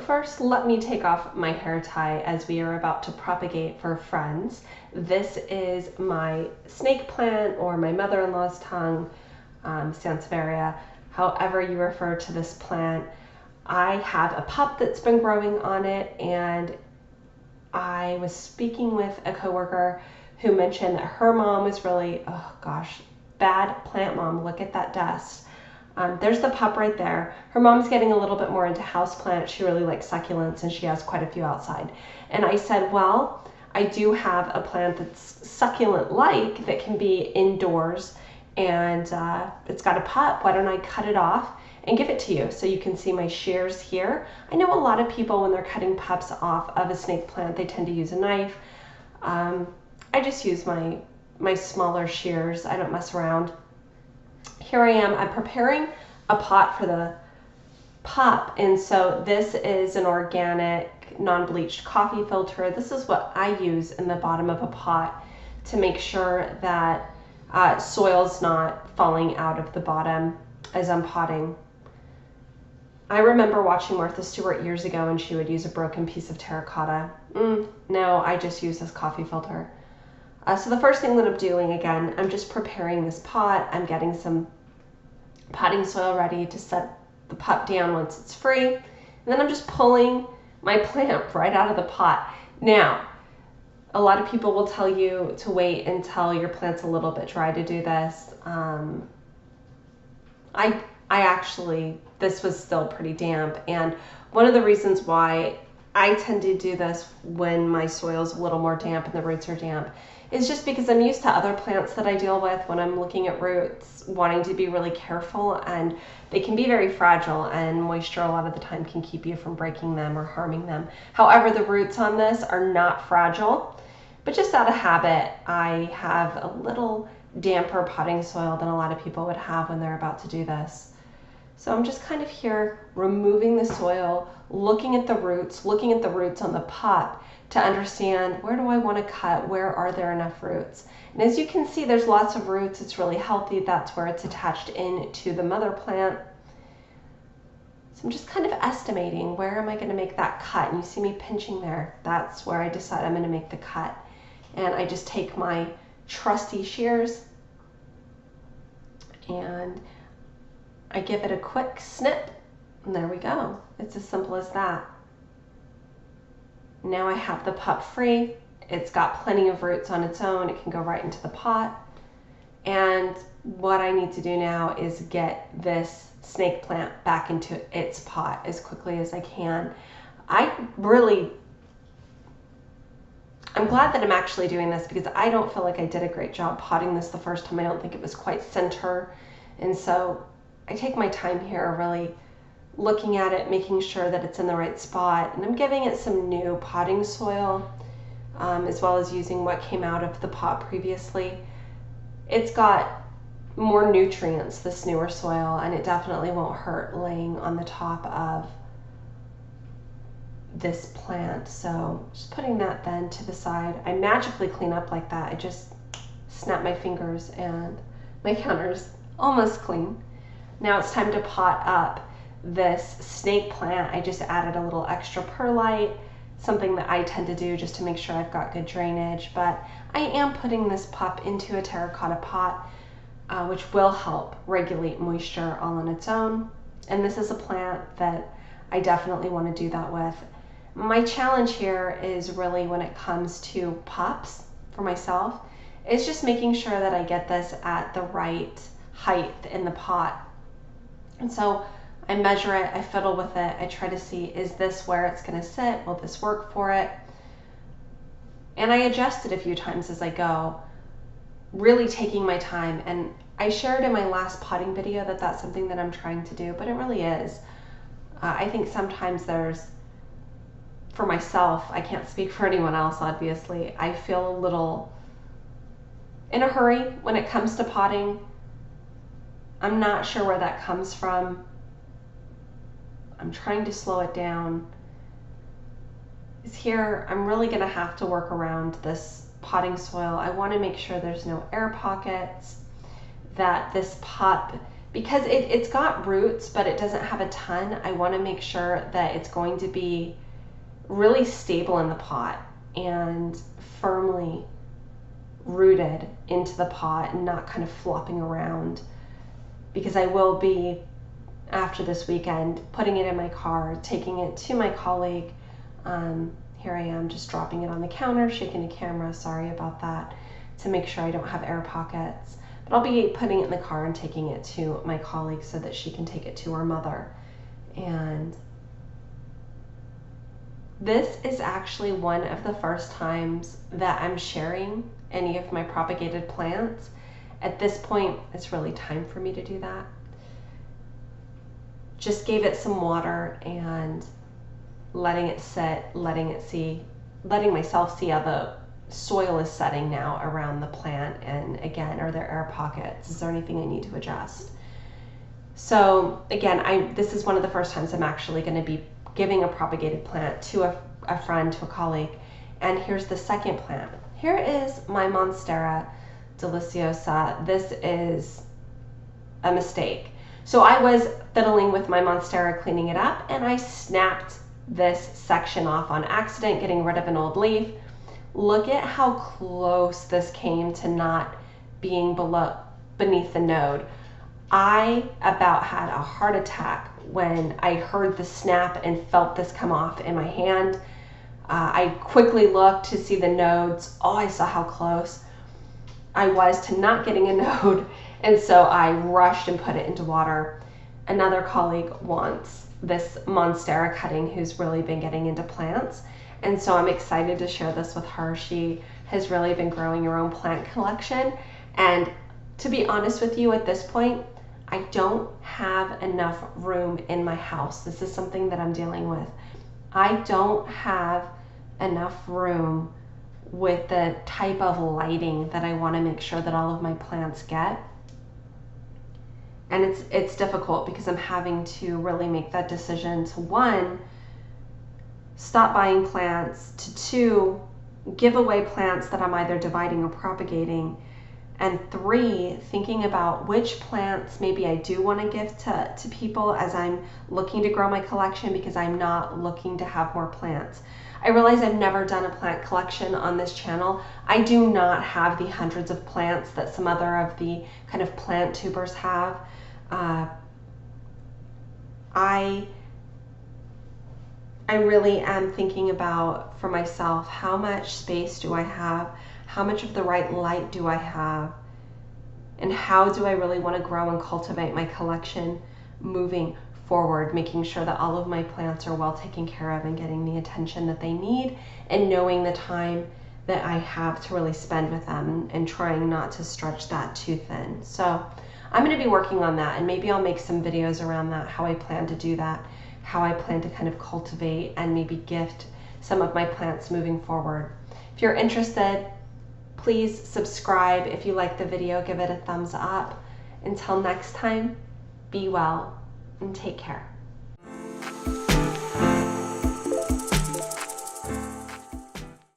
first, let me take off my hair tie as we are about to propagate for friends. This is my snake plant, or my mother-in-law's tongue, sansevieria, however you refer to this plant. I have a pup that's been growing on it, and I was speaking with a coworker who mentioned that her mom was really, oh gosh, bad plant mom. Look at that dust. There's the pup right there. Her mom's getting a little bit more into houseplants. She really likes succulents, and she has quite a few outside. And I said, well, I do have a plant that's succulent-like that can be indoors, and it's got a pup. Why don't I cut it off and give it to you so you can see my shears here? I know a lot of people, when they're cutting pups off of a snake plant, they tend to use a knife. I just use my smaller shears. I don't mess around. Here I am, I'm preparing a pot for the pup, and so this is an organic, non-bleached coffee filter. This is what I use in the bottom of a pot to make sure that soil's not falling out of the bottom as I'm potting. I remember watching Martha Stewart years ago, and she would use a broken piece of terracotta. No, I just use this coffee filter. So the first thing that I'm doing, again, I'm just preparing this pot. I'm getting some potting soil ready to set the pup down once it's free. And then I'm just pulling my plant right out of the pot. Now, a lot of people will tell you to wait until your plant's a little bit dry to do this. I actually, this was still pretty damp. And one of the reasons why I tend to do this when my soil's a little more damp and the roots are damp is just because I'm used to other plants that I deal with when I'm looking at roots, wanting to be really careful, and they can be very fragile, and moisture a lot of the time can keep you from breaking them or harming them. However, the roots on this are not fragile, but just out of habit, I have a little damper potting soil than a lot of people would have when they're about to do this. So I'm just kind of here removing the soil, looking at the roots on the pot to understand, where do I want to cut? Where are there enough roots? And as you can see, there's lots of roots. It's really healthy. That's where it's attached into the mother plant. So I'm just kind of estimating, where am I going to make that cut? And you see me pinching there. That's where I decide I'm going to make the cut. And I just take my trusty shears and I give it a quick snip, and there we go. It's as simple as that. Now I have the pup free. It's got plenty of roots on its own. It can go right into the pot. And what I need to do now is get this snake plant back into its pot as quickly as I can. I'm glad that I'm actually doing this, because I don't feel like I did a great job potting this the first time. I don't think it was quite center. And so I take my time here, really looking at it, making sure that it's in the right spot. And I'm giving it some new potting soil, as well as using what came out of the pot previously. It's got more nutrients, this newer soil, and it definitely won't hurt laying on the top of this plant. So just putting that then to the side. I magically clean up like that. I just snap my fingers and my counter's almost clean. Now it's time to pot up this snake plant. I just added a little extra perlite, something that I tend to do just to make sure I've got good drainage. But I am putting this pup into a terracotta pot, which will help regulate moisture all on its own. And this is a plant that I definitely want to do that with. My challenge here is really, when it comes to pups for myself, is just making sure that I get this at the right height in the pot. And so I measure it, I fiddle with it, I try to see, is this where it's going to sit? Will this work for it? And I adjust it a few times as I go, really taking my time. And I shared in my last potting video that that's something that I'm trying to do, but it really is. I think sometimes for myself, I can't speak for anyone else, obviously, I feel a little in a hurry when it comes to potting. I'm not sure where that comes from. I'm trying to slow it down. Here, I'm really going to have to work around this potting soil. I want to make sure there's no air pockets, that this pot because it's got roots, but it doesn't have a ton, I want to make sure that it's going to be really stable in the pot and firmly rooted into the pot and not kind of flopping around, because I will be, after this weekend, putting it in my car, taking it to my colleague. Here I am just dropping it on the counter, shaking the camera, sorry about that, to make sure I don't have air pockets. But I'll be putting it in the car and taking it to my colleague so that she can take it to her mother. And this is actually one of the first times that I'm sharing any of my propagated plants. At this point, it's really time for me to do that. Just gave it some water and letting it sit, letting myself see how the soil is setting now around the plant. And again, are there air pockets? Is there anything I need to adjust? So again, this is one of the first times I'm actually going to be giving a propagated plant to a friend, to a colleague. And here's the second plant. Here is my Monstera Deliciosa. This is a mistake. So I was fiddling with my Monstera, cleaning it up, and I snapped this section off on accident, getting rid of an old leaf. Look at how close this came to not being beneath the node. I about had a heart attack when I heard the snap and felt this come off in my hand. I quickly looked to see the nodes. Oh, I saw how close I was to not getting a node, and so I rushed and put it into water. Another colleague wants this Monstera cutting, who's really been getting into plants, and so I'm excited to share this with her. She has really been growing her own plant collection, and to be honest with you, at this point, I don't have enough room in my house. This is something that I'm dealing with. I don't have enough room with the type of lighting that I want to make sure that all of my plants get. And it's difficult because I'm having to really make that decision to, one, stop buying plants, to two, give away plants that I'm either dividing or propagating, and three, thinking about which plants maybe I do want to give to people as I'm looking to grow my collection, because I'm not looking to have more plants. I realize I've never done a plant collection on this channel. I do not have the hundreds of plants that some other of the kind of plant tubers have. I really am thinking about, for myself, how much space do I have? How much of the right light do I have? And how do I really want to grow and cultivate my collection moving forward, making sure that all of my plants are well taken care of and getting the attention that they need, and knowing the time that I have to really spend with them and trying not to stretch that too thin. So I'm going to be working on that, and maybe I'll make some videos around that, how I plan to do that, how I plan to kind of cultivate and maybe gift some of my plants moving forward. If you're interested, please subscribe. If you like the video, give it a thumbs up. Until next time, be well and take care.